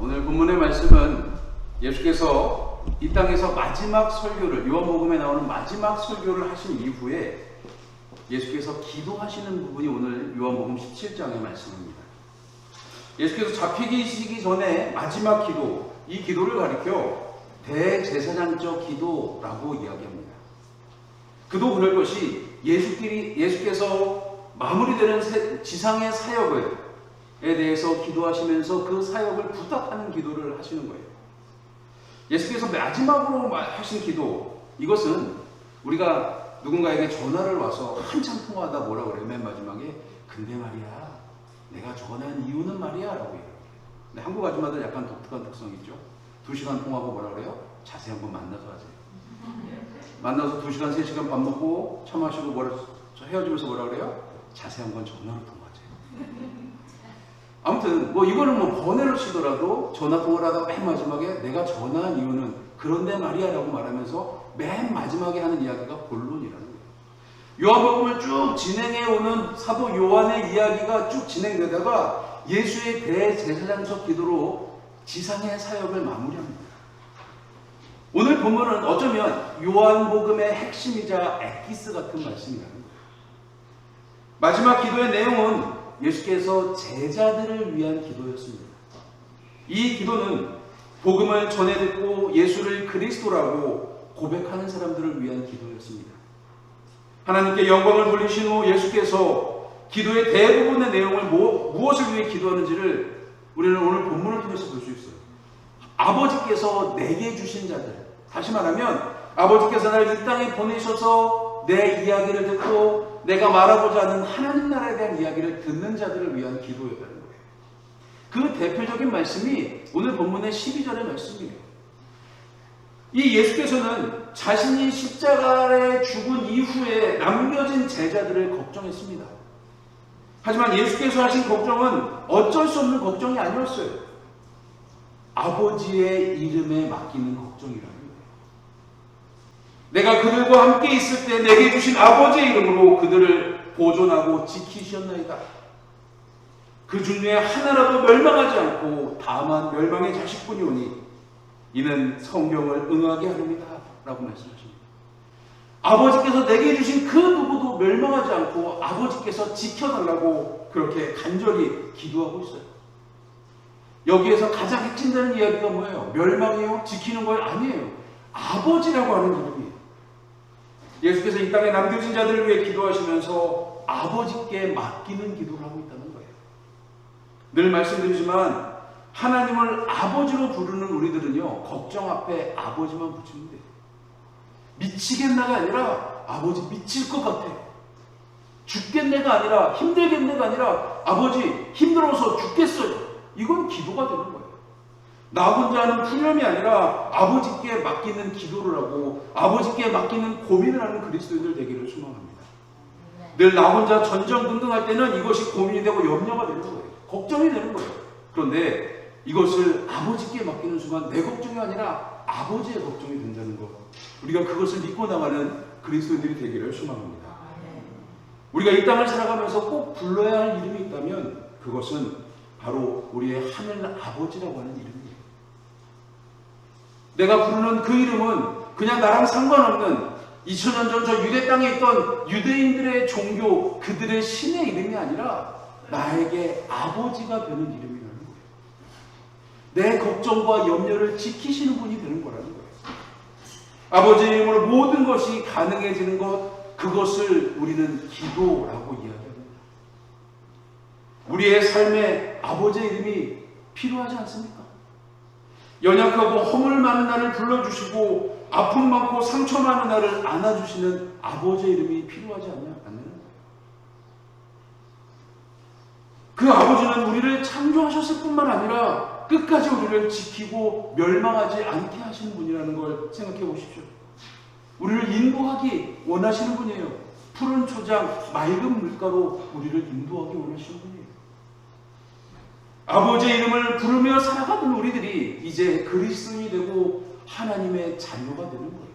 오늘 본문의 말씀은 예수께서 이 땅에서 마지막 설교를, 요한복음에 나오는 마지막 설교를 하신 이후에 예수께서 기도하시는 부분이 오늘 요한복음 17장의 말씀입니다. 예수께서 잡히시기 전에 마지막 기도, 이 기도를 가리켜 대제사장적 기도라고 이야기합니다. 그도 그럴 것이 예수께서 마무리되는 지상의 사역에 대해서 기도하시면서 그 사역을 부탁하는 기도를 하시는 거예요. 예수께서 마지막으로 하신 기도, 이것은 우리가 누군가에게 전화를 와서 한참 통화하다 뭐라 그래요? 맨 마지막에 근데 말이야, 내가 전화한 이유는 말이야 라고 해요. 근데 한국 아줌마들 약간 독특한 특성이 있죠. 2시간 통화하고 뭐라 그래요? 자세히 한번 만나서 하세요. 만나서 2시간, 3시간 밥 먹고 차 마시고 헤어지면서 뭐라 그래요? 자세히 한번 전화로 통화하세요. 아무튼 이거는 번외로 치더라도 전화 통화를 하다가 맨 마지막에 내가 전화한 이유는 그런데 말이야 라고 말하면서 맨 마지막에 하는 이야기가 본론이라는 거예요. 요한복음을 쭉 진행해 오는 사도 요한의 이야기가 쭉 진행되다가 예수의 대제사장적 기도로 지상의 사역을 마무리합니다. 오늘 본문은 어쩌면 요한복음의 핵심이자 엑기스 같은 말씀이라는 거예요. 마지막 기도의 내용은 예수께서 제자들을 위한 기도였습니다. 이 기도는 복음을 전해 듣고 예수를 그리스도라고 고백하는 사람들을 위한 기도였습니다. 하나님께 영광을 돌리신 후 예수께서 기도의 대부분의 내용을 무엇을 위해 기도하는지를 우리는 오늘 본문을 통해서 볼 수 있어요. 아버지께서 내게 주신 자들, 다시 말하면 아버지께서 나를 이 땅에 보내셔서 내 이야기를 듣고 내가 말하고자 하는 하나님 나라에 대한 이야기를 듣는 자들을 위한 기도였다는 거예요. 그 대표적인 말씀이 오늘 본문의 12절의 말씀이에요. 이 예수께서는 자신이 십자가에 죽은 이후에 남겨진 제자들을 걱정했습니다. 하지만 예수께서 하신 걱정은 어쩔 수 없는 걱정이 아니었어요. 아버지의 이름에 맡기는 걱정이라는 거예요. 내가 그들과 함께 있을 때 내게 주신 아버지의 이름으로 그들을 보존하고 지키셨나이다. 그 중에 하나라도 멸망하지 않고 다만 멸망의 자식뿐이 오니 이는 성경을 응하게 하렵니다 라고 말씀하십니다. 아버지께서 내게 주신 그 누구도 멸망하지 않고 아버지께서 지켜달라고 그렇게 간절히 기도하고 있어요. 여기에서 가장 핵심되는 이야기가 뭐예요? 멸망이에요? 지키는 걸 아니에요. 아버지라고 하는 이름이에요. 예수께서 이 땅에 남겨진 자들을 위해 기도하시면서 아버지께 맡기는 기도를 하고 있다는 거예요. 늘 말씀드리지만 하나님을 아버지로 부르는 우리들은요, 걱정 앞에 아버지만 붙이면 돼요. 미치겠나가 아니라 아버지 미칠 것 같아. 죽겠네가 아니라 힘들겠네가 아니라 아버지 힘들어서 죽겠어요. 이건 기도가 되는 거예요. 나 혼자 하는 푸념이 아니라 아버지께 맡기는 기도를 하고 아버지께 맡기는 고민을 하는 그리스도인들 되기를 소망합니다. 늘 나 혼자 전전긍긍할 때는 이것이 고민이 되고 염려가 되는 거예요. 걱정이 되는 거예요. 그런데 이것을 아버지께 맡기는 순간 내 걱정이 아니라 아버지의 걱정이 된다는 것, 우리가 그것을 믿고 나가는 그리스도인들이 되기를 소망합니다. 우리가 이 땅을 살아가면서 꼭 불러야 할 이름이 있다면 그것은 바로 우리의 하늘 아버지라고 하는 이름이에요. 내가 부르는 그 이름은 그냥 나랑 상관없는 2000년 전 저 유대 땅에 있던 유대인들의 종교, 그들의 신의 이름이 아니라 나에게 아버지가 되는 이름이라는 거예요. 내 걱정과 염려를 지키시는 분이 되는 거라는 거예요. 아버지의 이름으로 모든 것이 가능해지는 것, 그것을 우리는 기도라고 이야기합니다. 우리의 삶에 아버지의 이름이 필요하지 않습니까? 연약하고 허물 많은 나를 불러주시고 아픔 많고 상처 많은 나를 안아주시는 아버지의 이름이 필요하지 않나요? 그 아버지는 우리를 창조하셨을 뿐만 아니라 끝까지 우리를 지키고 멸망하지 않게 하시는 분이라는 걸 생각해 보십시오. 우리를 인도하기 원하시는 분이에요. 푸른 초장, 맑은 물가로 우리를 인도하기 원하시는 분이에요. 아버지의 이름을 부르며 살아가는 우리들이 이제 그리스도인이 되고 하나님의 자녀가 되는 거예요.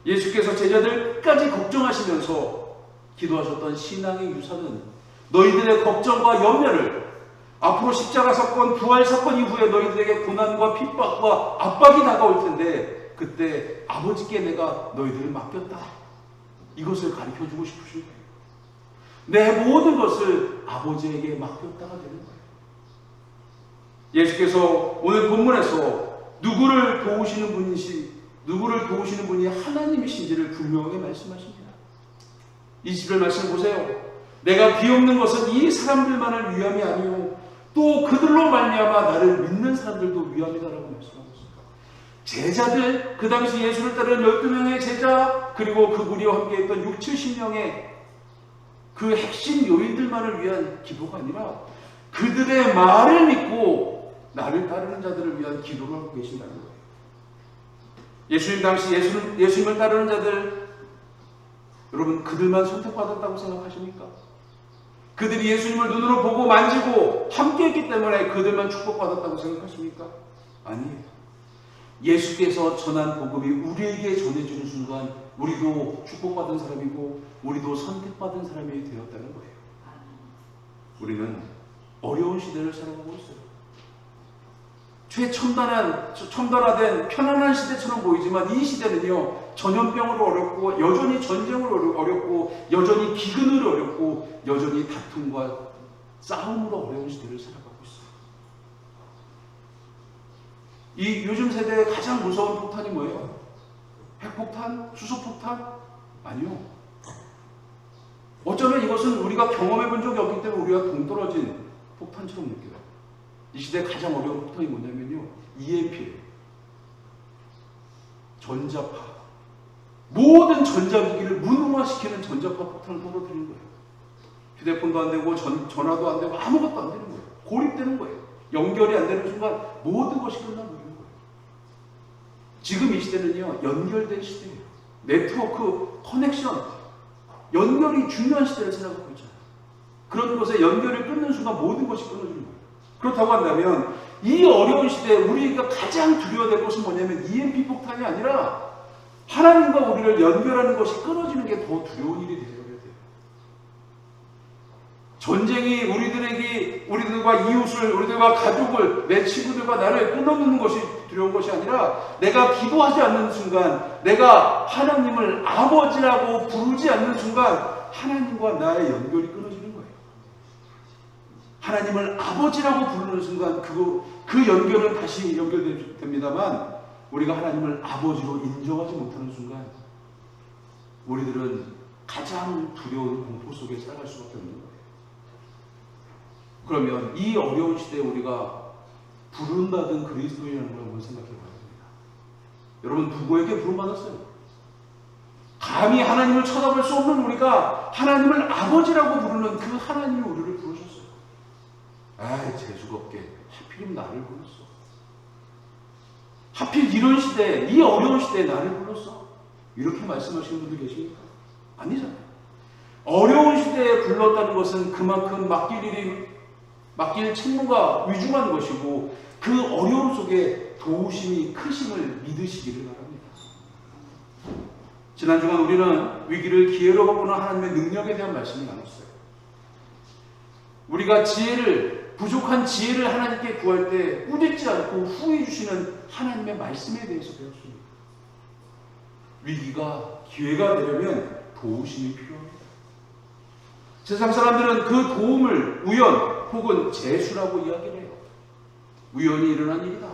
예수께서 제자들까지 걱정하시면서 기도하셨던 신앙의 유산은 너희들의 걱정과 염려를 앞으로 십자가 사건, 부활 사건 이후에 너희들에게 고난과 핍박과 압박이 다가올 텐데 그때 아버지께 내가 너희들을 맡겼다. 이것을 가르쳐주고 싶으신 거예요. 내 모든 것을 아버지에게 맡겼다가 되는 거예요. 예수께서 오늘 본문에서 누구를 도우시는 분이 하나님이신지를 분명하게 말씀하십니다. 20절 말씀 보세요. 내가 비옵는 것은 이 사람들만을 위함이 아니요 또 그들로 말미암아 나를 믿는 사람들도 위함이다라고 말씀하고 있습니다. 제자들, 그 당시 예수를 따르는 12명의 제자, 그리고 그 무리와 함께했던 60, 70명의 그 핵심 요인들만을 위한 기도가 아니라 그들의 말을 믿고 나를 따르는 자들을 위한 기도를 하고 계신다는 거예요. 예수님 당시 예수님을 따르는 자들, 여러분 그들만 선택받았다고 생각하십니까? 그들이 예수님을 눈으로 보고 만지고 함께했기 때문에 그들만 축복받았다고 생각하십니까? 아니에요. 예수께서 전한 복음이 우리에게 전해지는 순간 우리도 축복받은 사람이고 우리도 선택받은 사람이 되었다는 거예요. 우리는 어려운 시대를 살아가고 있어요. 첨단화된 편안한 시대처럼 보이지만 이 시대는요, 전염병으로 어렵고 여전히 전쟁으로 어렵고 여전히 기근으로 어렵고 여전히 다툼과 싸움으로 어려운 시대를 살아가고 있어요. 이 요즘 세대의 가장 무서운 폭탄이 뭐예요? 핵폭탄? 수소폭탄? 아니요. 어쩌면 이것은 우리가 경험해 본 적이 없기 때문에 우리가 동떨어진 폭탄처럼 느껴요. 이 시대의 가장 어려운 폭탄이 뭐냐면요, EMP예요. 전자파. 모든 전자기기를 무능화시키는 전자파 폭탄을 떨어뜨리는 거예요. 휴대폰도 안 되고 전화도 안 되고 아무것도 안 되는 거예요. 고립되는 거예요. 연결이 안 되는 순간 모든 것이 끝나버리는 거예요. 지금 이 시대는요, 연결된 시대예요. 네트워크, 커넥션, 연결이 중요한 시대를 살아가고 있잖아요. 그런 것에 연결을 끊는 순간 모든 것이 끊어지는 거예요. 그렇다고 한다면 이 어려운 시대에 우리가 가장 두려워야 될 것은 뭐냐면 EMP 폭탄이 아니라 하나님과 우리를 연결하는 것이 끊어지는 게 더 두려운 일이 되어야 돼요. 전쟁이 우리들과 이웃을, 우리들과 가족을, 내 친구들과 나를 끊어놓는 것이 두려운 것이 아니라 내가 기도하지 않는 순간, 내가 하나님을 아버지라고 부르지 않는 순간 하나님과 나의 연결이 끊어지는 거예요. 하나님을 아버지라고 부르는 순간 그 연결은 다시 연결됩니다만 우리가 하나님을 아버지로 인정하지 못하는 순간 우리들은 가장 두려운 공포 속에 살아갈 수밖에 없는 거예요. 그러면 이 어려운 시대에 우리가 부른받은 그리스도인이라는 걸 한번 생각해 봐야 됩니다. 여러분 누구에게 부름받았어요? 감히 하나님을 쳐다볼 수 없는 우리가 하나님을 아버지라고 부르는 그 하나님이 우리를 부르셨어요. 재수가 없게 하필이면 나를 불렀어. 하필 이런 시대에, 이 어려운 시대에 나를 불렀어. 이렇게 말씀하시는 분들 계십니까? 아니잖아요. 어려운 시대에 불렀다는 것은 그만큼 맡길 책무가 위중한 것이고 그 어려움 속에 도우심이 크심을 믿으시기를 바랍니다. 지난 주간 우리는 위기를 기회로 바꾸는 하나님의 능력에 대한 말씀을 나눴어요. 우리가 부족한 지혜를 하나님께 구할 때 꾸짖지 않고 후해 주시는 하나님의 말씀에 대해서 배웠습니다. 위기가 기회가 되려면 도우심이 필요합니다. 세상 사람들은 그 도움을 우연 혹은 재수라고 이야기를 해요. 우연히 일어난 일이다.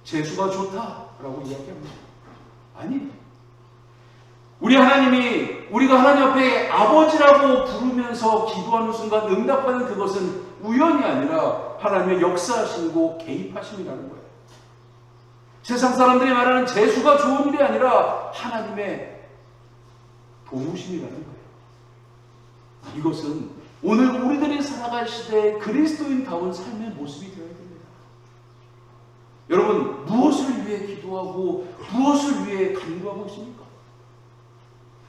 재수가 좋다라고 이야기합니다. 아니, 우리가 하나님 앞에 아버지라고 부르면서 기도하는 순간 응답하는 그것은 우연이 아니라 하나님의 역사하시고 개입하심이라는 거예요. 세상 사람들이 말하는 재수가 좋은 일이 아니라 하나님의 도우심이라는 거예요. 이것은 오늘 우리들이 살아갈 시대의 그리스도인다운 삶의 모습이 되어야 됩니다. 여러분, 무엇을 위해 기도하고 무엇을 위해 간구하고 있습니까?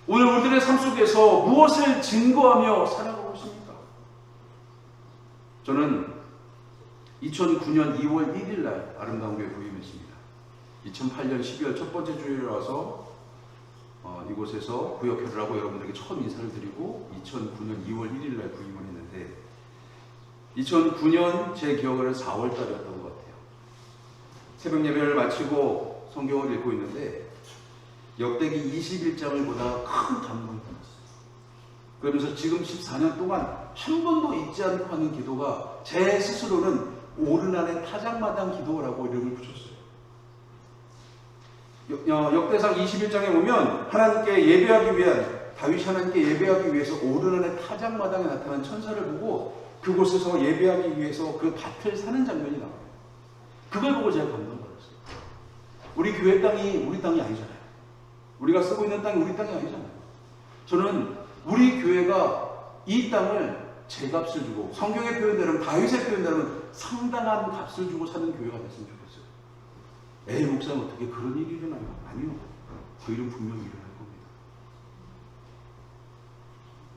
오늘 우리들의 삶 속에서 무엇을 증거하며 살아가고 있습니까? 저는 2009년 2월 1일 날 아름다운 교회 부임했습니다. 2008년 12월 첫 번째 주일에 와서 이곳에서 구역회를 하고 여러분들에게 처음 인사를 드리고 2009년 2월 1일 날 부임을 했는데 2009년 제 기억으로는 4월 달이었던 것 같아요. 새벽 예배를 마치고 성경을 읽고 있는데 역대기 21장을 보다 큰 감동을 받았어요. 그러면서 지금 14년 동안 한 번도 잊지 않고 하는 기도가 제 스스로는 오르난의 타작마당 기도라고 이름을 붙였어요. 역대상 21장에 보면 하나님께 예배하기 위한, 다윗이 하나님께 예배하기 위해서 오르난의 타작마당에 나타난 천사를 보고 그곳에서 예배하기 위해서 그 밭을 사는 장면이 나와요. 그걸 보고 제가 감동받았어요. 우리 교회 땅이 우리 땅이 아니잖아요. 우리가 쓰고 있는 땅이 우리 땅이 아니잖아요. 저는 우리 교회가 이 땅을 제값을 주고, 성경의 표현대로는, 다윗의 표현대로는 상당한 값을 주고 사는 교회가 됐으면 좋겠어요. 에이, 목사님 어떻게 그런 일이 일어나요? 아니요. 그 일은 분명히 일어날 겁니다.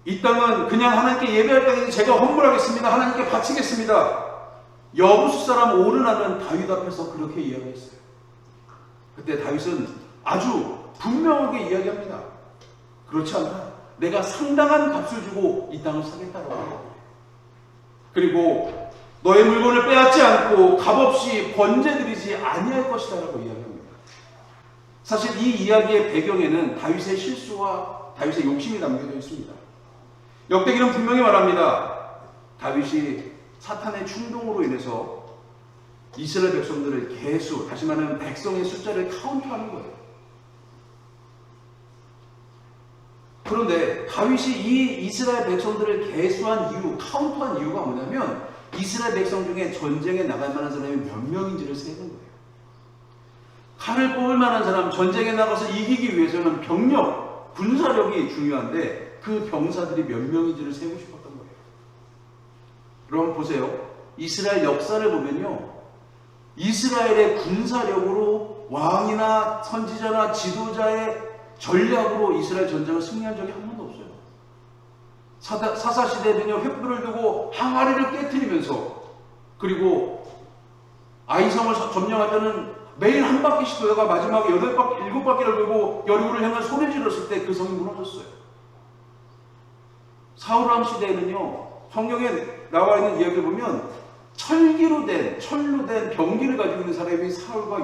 이 땅은 그냥 하나님께 예배할 땅이니 제가 헌물하겠습니다. 하나님께 바치겠습니다. 여부수 사람 오르나는 다윗 앞에서 그렇게 이야기했어요. 그때 다윗은 아주 분명하게 이야기합니다. 그렇지 않다. 내가 상당한 값을 주고 이 땅을 사겠다라고 해요. 그리고 너의 물건을 빼앗지 않고 값없이 번제드리지 아니할 것이다라고 이야기합니다. 사실 이 이야기의 배경에는 다윗의 실수와 다윗의 욕심이 담겨져 있습니다. 역대기는 분명히 말합니다. 다윗이 사탄의 충동으로 인해서 이스라엘 백성들을 계수, 다시 말하면 백성의 숫자를 카운트하는 거예요. 그런데 다윗이 이 이스라엘 백성들을 계수한 이유, 카운트한 이유가 뭐냐면 이스라엘 백성 중에 전쟁에 나갈 만한 사람이 몇 명인지를 세는 거예요. 칼을 뽑을 만한 사람, 전쟁에 나가서 이기기 위해서는 병력, 군사력이 중요한데 그 병사들이 몇 명인지를 세고 싶었던 거예요. 그럼 보세요. 이스라엘 역사를 보면요. 이스라엘의 군사력으로 왕이나 선지자나 지도자의 전략으로 이스라엘 전쟁을 승리한 적이 한 번도 없어요. 사사시대에는요, 횃불을 두고 항아리를 깨트리면서, 그리고 아이성을 점령할 때는 매일 한 바퀴씩 돌다가 마지막에 8바퀴, 7바퀴를 돌고 여리고를 향해 소리를 질렀을 때 그 성이 무너졌어요. 사울왕 시대에는요, 성경에 나와 있는 이야기를 보면 철로 된 병기를 가지고 있는 사람이 사울과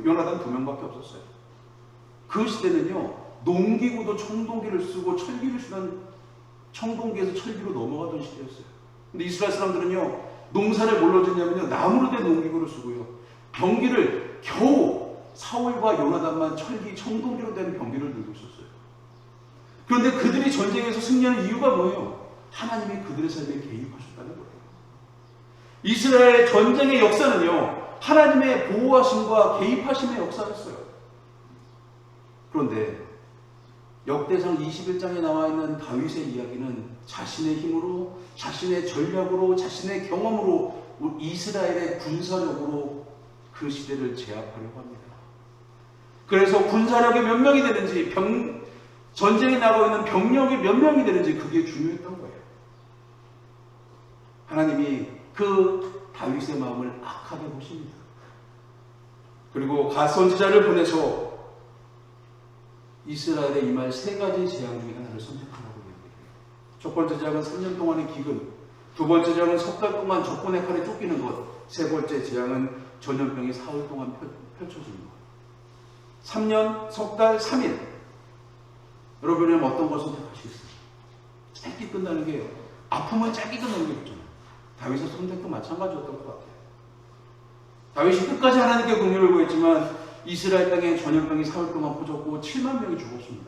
요나단 2명밖에 없었어요. 그 시대는요, 농기구도 청동기를 쓰고 철기를 쓰던 청동기에서 철기로 넘어가던 시대였어요. 근데 이스라엘 사람들은요, 농사를 뭘로 짓냐면요, 나무로 된 농기구를 쓰고요, 병기를 겨우 사울과 요나단만 철기, 청동기로 된 병기를 들고 있었어요. 그런데 그들이 전쟁에서 승리하는 이유가 뭐예요? 하나님이 그들의 삶에 개입하셨다는 거예요. 이스라엘의 전쟁의 역사는요, 하나님의 보호하심과 개입하심의 역사였어요. 그런데 역대상 21장에 나와 있는 다윗의 이야기는 자신의 힘으로, 자신의 전략으로, 자신의 경험으로 이스라엘의 군사력으로 그 시대를 제압하려고 합니다. 그래서 군사력이 몇 명이 되는지, 전쟁에 나가고 있는 병력이 몇 명이 되는지 그게 중요했던 거예요. 하나님이 그 다윗의 마음을 악하게 보십니다. 그리고 갓 선지자를 보내서 이스라엘에 임할 3가지 재앙 중에 하나를 선택하라고 얘기해요. 첫 번째 재앙은 3년 동안의 기근, 두 번째 재앙은 석 달 동안 적군의 칼에 쫓기는 것, 세 번째 재앙은 전염병이 사흘 동안 펼쳐지는 것. 3년, 석 달, 3일. 여러분은 어떤 걸 선택하시겠어요? 짧게 끝나는 게요. 아프면 짧게 끝나는 게 있잖아요. 다윗의 선택도 마찬가지였던 것 같아요. 다윗이 끝까지 하나님께 긍휼을 구했지만 이스라엘 땅에 전염병이 사흘 동안 퍼졌고 7만 명이 죽었습니다.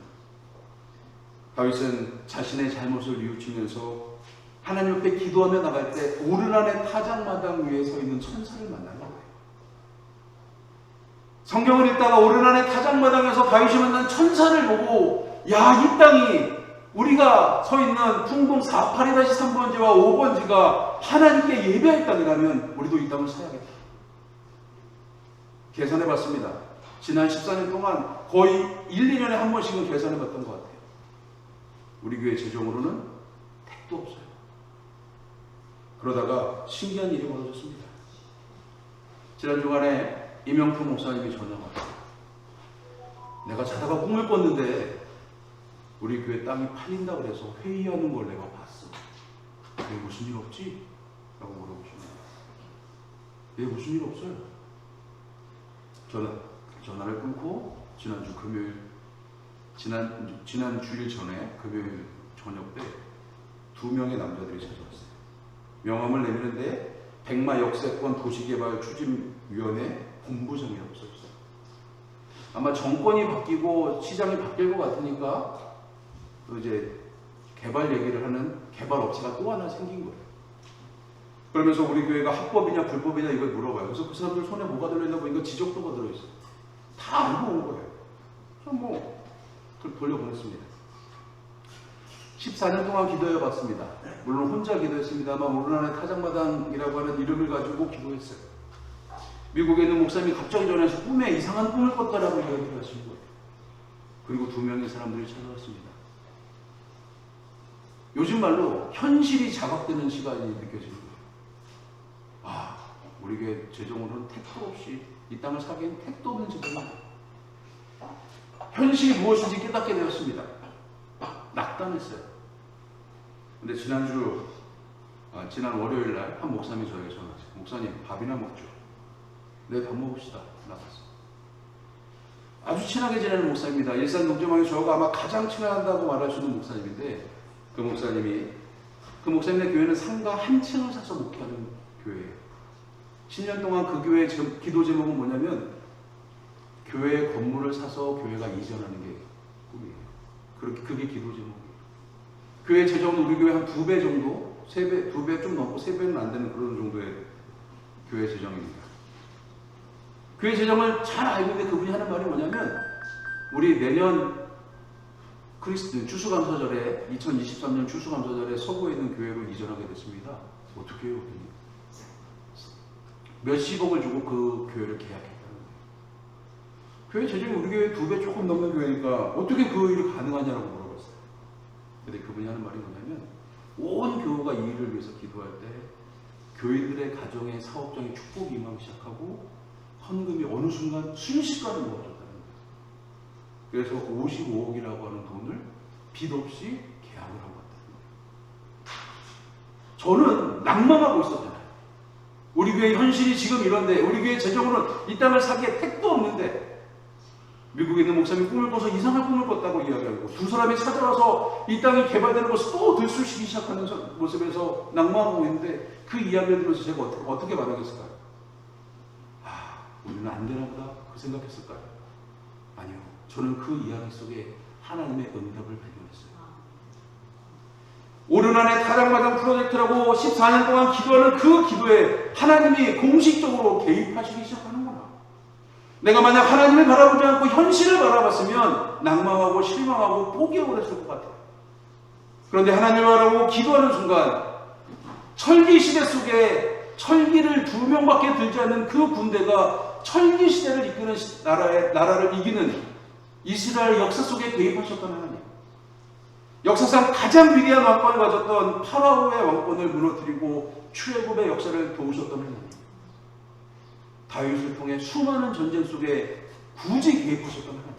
다윗은 자신의 잘못을 뉘우치면서 하나님 앞에 기도하며 나갈 때 오르난의 타작마당 위에 서 있는 천사를 만난 거예요. 성경을 읽다가 오르난의 타작마당에서 다윗이 만난 천사를 보고, 야, 이 땅이 우리가 서 있는 풍동 48-3번지와 5번지가 하나님께 예배할 땅이라면 우리도 이 땅을 사야겠다. 계산해 봤습니다. 지난 14년 동안 거의 1-2년에 한 번씩은 계산해 봤던 것 같아요. 우리 교회 재정으로는 택도 없어요. 그러다가 신기한 일이 벌어졌습니다. 지난 주간에 이명표 목사님이 전화가 왔어요. 내가 자다가 꿈을 꿨는데 우리 교회 땅이 팔린다고 해서 회의하는 걸 내가 봤어. 그게 무슨 일 없지? 라고 물어보십니다. 예, 무슨 일 없어요. 전화를 끊고 지난주 금요일, 지난 주일 전에 금요일 저녁 때 2명의 남자들이 찾아왔어요. 명함을 내미는데 백마 역세권 도시개발 추진위원회 본부장이라고 써있어요. 아마 정권이 바뀌고 시장이 바뀔 것 같으니까 또 이제 개발 얘기를 하는 개발 업체가 또 하나 생긴 거예요. 그러면서 우리 교회가 합법이냐 불법이냐 이걸 물어봐요. 그래서 그 사람들 손에 뭐가 들어있나 보니까 지적도가 들어있어요. 다 알고 온 거예요. 그래서 뭐 돌려보냈습니다. 14년 동안 기도해 봤습니다. 물론 혼자 기도했습니다만 오르난의 타작마당이라고 하는 이름을 가지고 기도했어요. 미국에 있는 목사님이 갑자기 전화해서 꿈에 이상한 꿈을 꿨다라고 이야기를 하신 거예요. 그리고 2명의 사람들이 찾아왔습니다. 요즘 말로 현실이 자각되는 시간이 느껴지는 거예요. 아, 우리 교회 재정으로는 택도 없이 이 땅을 사기엔 택도 없는 재정입니다. 현실이 무엇인지 깨닫게 되었습니다. 낙담했어요. 근데 지난 월요일 날 한 목사님이 저에게 전화하세요. 목사님, 밥이나 먹죠. 네, 밥 먹읍시다. 나갔어요. 아주 친하게 지내는 목사입니다. 일산 동점왕에 저하고 아마 가장 친하다고 말할 수 있는 목사님인데 그 목사님의 교회는 상가 한 층을 사서 목회하는 교회예요. 10년 동안 그 교회의 기도 제목은 뭐냐면 교회 건물을 사서 교회가 이전하는 게 꿈이에요. 그게 기도 제목이에요. 교회 재정은 우리 교회 한 2배 정도, 3배, 2배 좀 넘고 3배는 안 되는 그런 정도의 교회 재정입니다. 교회 재정을 잘 알고 있는데 그분이 하는 말이 뭐냐면 우리 내년 추수감사절에 2023년 추수감사절에 서구에 있는 교회로 이전하게 됐습니다. 어떻게 해요? 몇십억을 주고 그 교회를 계약했다는 거예요. 교회 재정이 우리 교회 2배 조금 넘는 교회니까 어떻게 그 일이 가능하냐고 물어봤어요. 근데 그분이 하는 말이 뭐냐면 온 교회가 이 일을 위해서 기도할 때 교인들의 가정의 사업장에 축복이 임하기 시작하고 헌금이 어느 순간 순식간에 모아졌다는 거예요. 그래서 55억이라고 하는 돈을 빚 없이 계약을 하고 왔다는 거예요. 저는 낭망하고 있었잖아요. 우리 교회 현실이 지금 이런데 우리 교회 재정으로는 이 땅을 사기에 택도 없는데 미국에 있는 목사님이 꿈을 꿔서 이상한 꿈을 꿨다고 이야기하고 2 사람이 찾아와서 이 땅이 개발되는 것을 또 들쑤시기 시작하는 모습에서 낭망하고 있는데 그 이야기를 들어서 제가 어떻게 반응했을까요? 우리는 안 되나 보다 그 생각했을까요? 아니요. 저는 그 이야기 속에 하나님의 응답을 발견했어요. 오르난의 타작마당 프로젝트라고 14년 동안 기도하는 그 기도에 하나님이 공식적으로 개입하시기 시작하는구나. 내가 만약 하나님을 바라보지 않고 현실을 바라봤으면 낭망하고 실망하고 포기하고 그랬을 것 같아요. 그런데 하나님을 바라보고 기도하는 순간 철기 시대 속에 철기를 2명밖에 들지 않는 그 군대가 철기 시대를 이끄는 나라를 이기는 이스라엘 역사 속에 개입하셨던 하나님. 역사상 가장 위대한 왕권을 가졌던 파라오의 왕권을 무너뜨리고 출애굽의 역사를 도우셨던 하나님. 다윗을 통해 수많은 전쟁 속에 굳이 개입하셨던 하나님.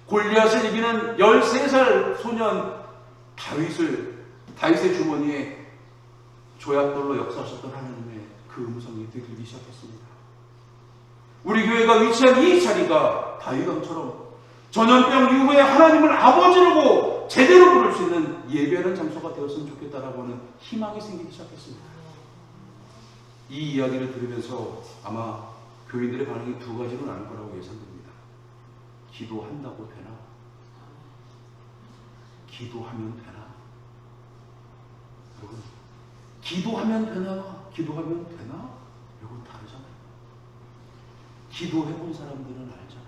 골리앗을 이기는 13살 소년 다윗의 주머니에 조약돌로 역사하셨던 하나님의 그 음성이 들리기 시작했습니다. 우리 교회가 위치한 이 자리가 다윗왕처럼 전염병 이후에 하나님을 아버지라고 제대로 부를 수 있는 예배하는 장소가 되었으면 좋겠다라고 하는 희망이 생기기 시작했습니다. 이 이야기를 들으면서 아마 교인들의 반응이 2가지로 나눌 거라고 예상됩니다. 기도한다고 되나? 기도하면 되나? 여러분, 기도하면 되나? 기도하면 되나? 이건 다르잖아요. 기도해본 사람들은 알잖아요.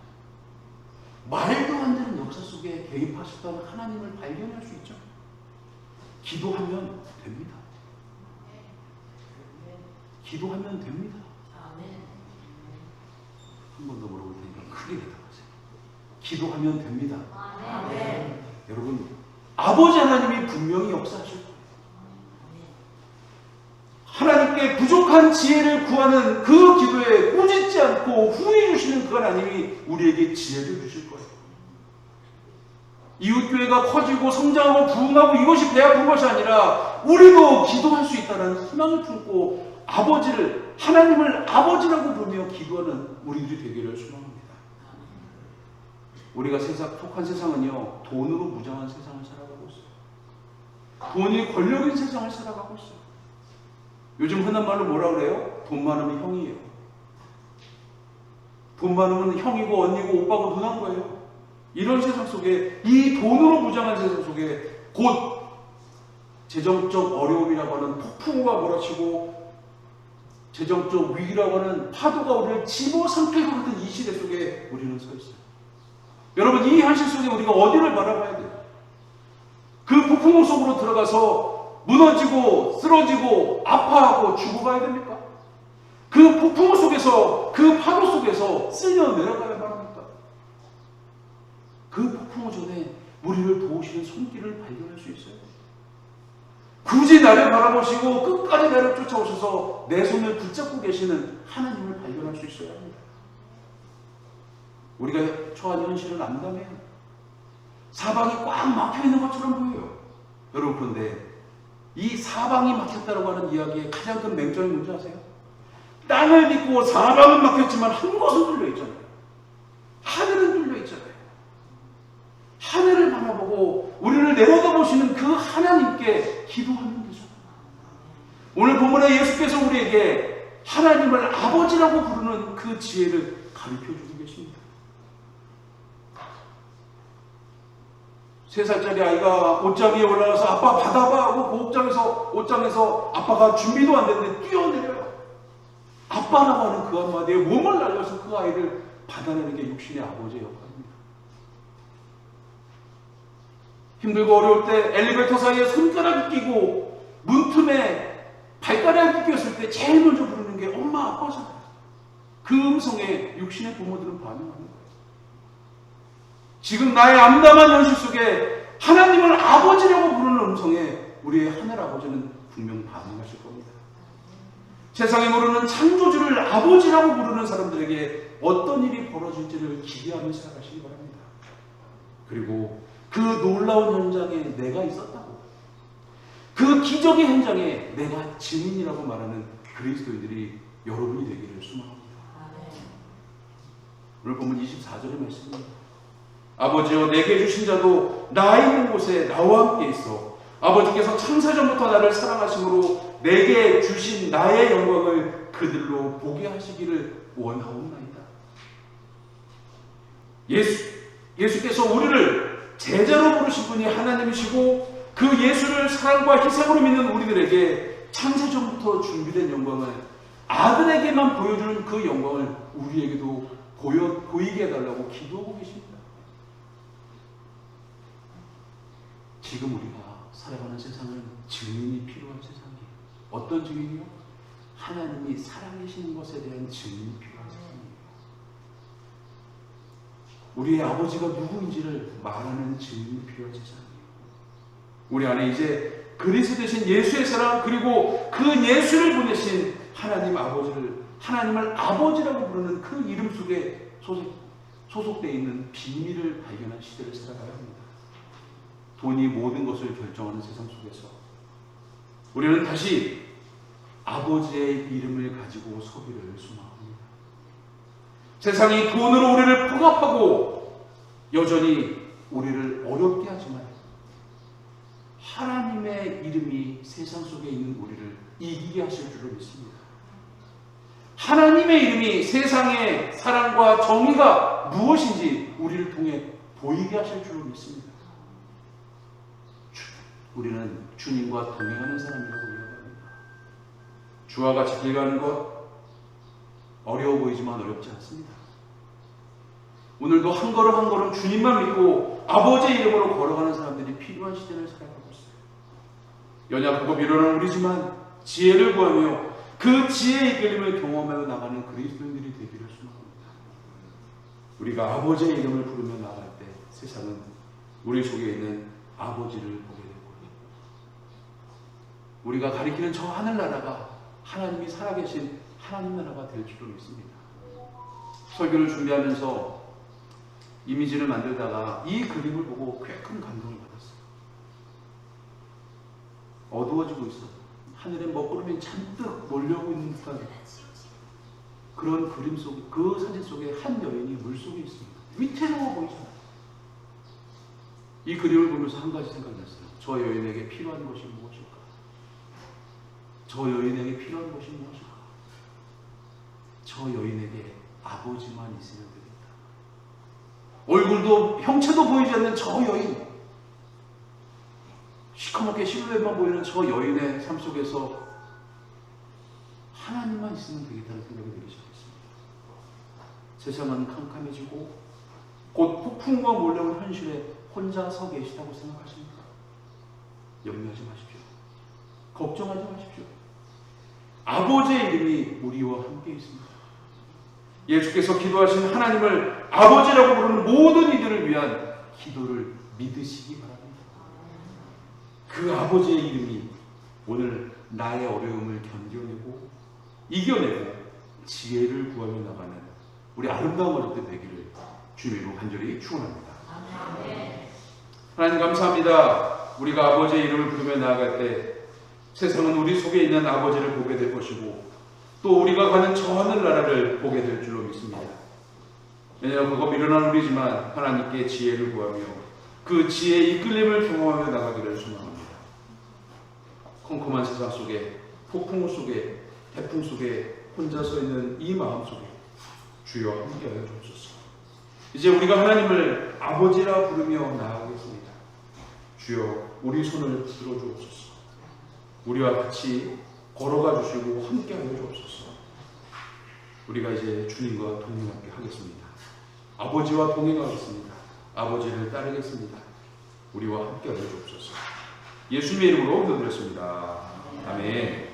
말도 안 되는 역사 속에 개입하셨던 하나님을 발견할 수 있죠. 기도하면 됩니다. 기도하면 됩니다. 한 번 더 물어볼 테니까 크게 대답하세요. 기도하면 됩니다. 여러분, 아버지 하나님이 분명히 역사하실 거예요. 하나님께 부족한 지혜를 구하는 그 기도에 꾸짖지 않고 후회 주시는 그 하나님이 우리에게 지혜를 주실 거예요. 이웃교회가 커지고 성장하고 부흥하고 이것이 배 아픈 것이 아니라 우리도 기도할 수 있다는 희망을 품고 아버지를, 하나님을 아버지라고 부르며 기도하는 우리들이 되기를 소망합니다. 우리가 속한 세상은요, 돈으로 무장한 세상을 살아가고 있어요. 돈이 권력인 세상을 살아가고 있어요. 요즘 흔한 말로 뭐라 그래요? 돈 많으면 형이에요. 돈 많으면 형이고 언니고 오빠고 누나인 거예요. 이런 세상 속에, 이 돈으로 무장한 세상 속에 곧 재정적 어려움이라고 하는 폭풍우가 몰아치고 재정적 위기라고 하는 파도가 우리를 집어삼킬 것 같은 이 시대 속에 우리는 서 있어요. 여러분, 이 현실 속에 우리가 어디를 바라봐야 돼요? 그 폭풍우 속으로 들어가서 무너지고 쓰러지고 아파하고 죽어가야 됩니까? 그 폭풍우 속에서, 그 파도 속에서 쓸려 내려가야 합니까? 그 폭풍우 전에 우리를 도우시는 손길을 발견할 수 있어요. 굳이 나를 바라보시고 끝까지 나를 쫓아오셔서 내 손을 붙잡고 계시는 하나님을 발견할 수 있어야 합니다. 우리가 처한 현실을 안다면 사방이 꽉 막혀있는 것처럼 보여요. 여러분, 그런데 이 사방이 막혔다고 하는 이야기의 가장 큰 맹점이 뭔지 아세요? 땅을 믿고 사방은 막혔지만 한 곳은 뚫려있잖아요. 하늘은 뚫려있잖아요. 하늘을 바라보고 우리를 내려다보시는 그 하나님께 기도하는 거죠. 오늘 본문에 예수께서 우리에게 하나님을 아버지라고 부르는 그 지혜를 가르쳐주고 계십니다. 3살짜리 아이가 옷장 위에 올라가서 아빠 받아봐 하고 그 옷장에서 아빠가 준비도 안 됐는데 뛰어내려요. 아빠라고 하는 그 한마디에 몸을 날려서 그 아이를 받아내는 게 육신의 아버지의 역할입니다. 힘들고 어려울 때 엘리베이터 사이에 손가락을 끼고 문틈에 발가락을 끼었을 때 제일 먼저 부르는 게 엄마 아빠잖아요. 그 음성에 육신의 부모들은 반응하는 거예요. 지금 나의 암담한 현실 속에 하나님을 아버지라고 부르는 음성에 우리의 하늘 아버지는 분명 반응하실 겁니다. 세상에 모르는 창조주를 아버지라고 부르는 사람들에게 어떤 일이 벌어질지를 기대하며 살아가시기 바랍니다. 그리고 그 놀라운 현장에 내가 있었다고, 그 기적의 현장에 내가 증인이라고 말하는 그리스도인들이 여러분이 되기를 소망합니다. 오늘 보면 24절의 말씀입니다. 아버지여, 내게 주신 자도 나 있는 곳에 나와 함께 있어 아버지께서 창세전부터 나를 사랑하심으로 내게 주신 나의 영광을 그들로 보게 하시기를 원하옵나이다. 예수께서 우리를 제자로 부르신 분이 하나님이시고 그 예수를 사랑과 희생으로 믿는 우리들에게 창세전부터 준비된 영광을, 아들에게만 보여주는 그 영광을 우리에게도 보이게 해달라고 기도하고 계십니다. 지금 우리가 살아가는 세상은 증인이 필요한 세상이에요. 어떤 증인이요? 하나님이 살아계시는 것에 대한 증인이 필요한 세상이에요. 우리의 아버지가 누구인지를 말하는 증인이 필요한 세상이에요. 우리 안에 이제 그리스도 되신 예수의 사랑, 그리고 그 예수를 보내신 하나님을 아버지라고 부르는 그 이름 속에 소속되어 있는 비밀을 발견한 시대를 살아가야 합니다. 돈이 모든 것을 결정하는 세상 속에서 우리는 다시 아버지의 이름을 가지고 서기를 소망합니다. 세상이 돈으로 우리를 폭압하고 여전히 우리를 어렵게 하지만 하나님의 이름이 세상 속에 있는 우리를 이기게 하실 줄로 믿습니다. 하나님의 이름이 세상의 사랑과 정의가 무엇인지 우리를 통해 보이게 하실 줄로 믿습니다. 우리는 주님과 동행하는 사람이라고 이야기합니다. 주와 같이 길 가는 것 어려워 보이지만 어렵지 않습니다. 오늘도 한 걸음 한 걸음 주님만 믿고 아버지의 이름으로 걸어가는 사람들이 필요한 시대를 살아가고 있어요. 연약하고 미련한 우리지만 지혜를 구하며 그 지혜의 이끌림을 경험하며 나가는 그리스도인들이 되기를 소망합니다. 우리가 아버지의 이름을 부르며 나갈 때 세상은 우리 속에 있는 아버지를 보게 됩니다. 우리가 가리키는 저 하늘나라가 하나님이 살아계신 하나님 나라가 될 줄로 믿습니다. 설교를 준비하면서 이미지를 만들다가 이 그림을 보고 꽤 큰 감동을 받았어요. 어두워지고 있어. 하늘에 먹구름이 잔뜩 몰려오고 있는 듯한 그런 그림 속, 그 사진 속에 한 여인이 물속에 있습니다. 위태로워 보이잖아요. 이 그림을 보면서 한 가지 생각이 났어요. 저 여인에게 필요한 것이 무엇일까? 저 여인에게 필요한 것이 무엇일까? 저 여인에게 아버지만 있으면 되겠다. 얼굴도 형체도 보이지 않는 저 여인, 시커멓게 실루엣만 보이는 저 여인의 삶 속에서 하나님만 있으면 되겠다는 생각이 들기 시작했습니다. 세상은 캄캄해지고 곧 폭풍과 몰려온 현실에 혼자 서 계시다고 생각하십니까? 염려하지 마십시오. 걱정하지 마십시오. 아버지의 이름이 우리와 함께 있습니다. 예수께서 기도하신 하나님을 아버지라고 부르는 모든 이들을 위한 기도를 믿으시기 바랍니다. 그 아버지의 이름이 오늘 나의 어려움을 견뎌내고 이겨내고 지혜를 구하며 나가는 우리 아름다운 어른들 되기를 주님으로 간절히 축원합니다. 하나님 감사합니다. 우리가 아버지의 이름을 부르며 나아갈 때 세상은 우리 속에 있는 아버지를 보게 될 것이고 또 우리가 가는 저 하늘나라를 보게 될 줄로 믿습니다. 왜냐하면 그거 미련한 우리지만 하나님께 지혜를 구하며 그 지혜의 이끌림을 경험하며 나가기를 소망합니다. 컴컴한 세상 속에 폭풍 속에 태풍 속에 혼자 서 있는 이 마음 속에 주여 함께하여 주옵소서. 이제 우리가 하나님을 아버지라 부르며 나아가겠습니다. 주여 우리 손을 붙들어 주옵소서. 우리와 같이 걸어가 주시고 함께하여 주옵소서. 우리가 이제 주님과 동행하게 하겠습니다. 아버지와 동행하겠습니다. 아버지를 따르겠습니다. 우리와 함께하여 주옵소서. 예수님의 이름으로 기도드렸습니다. 아멘.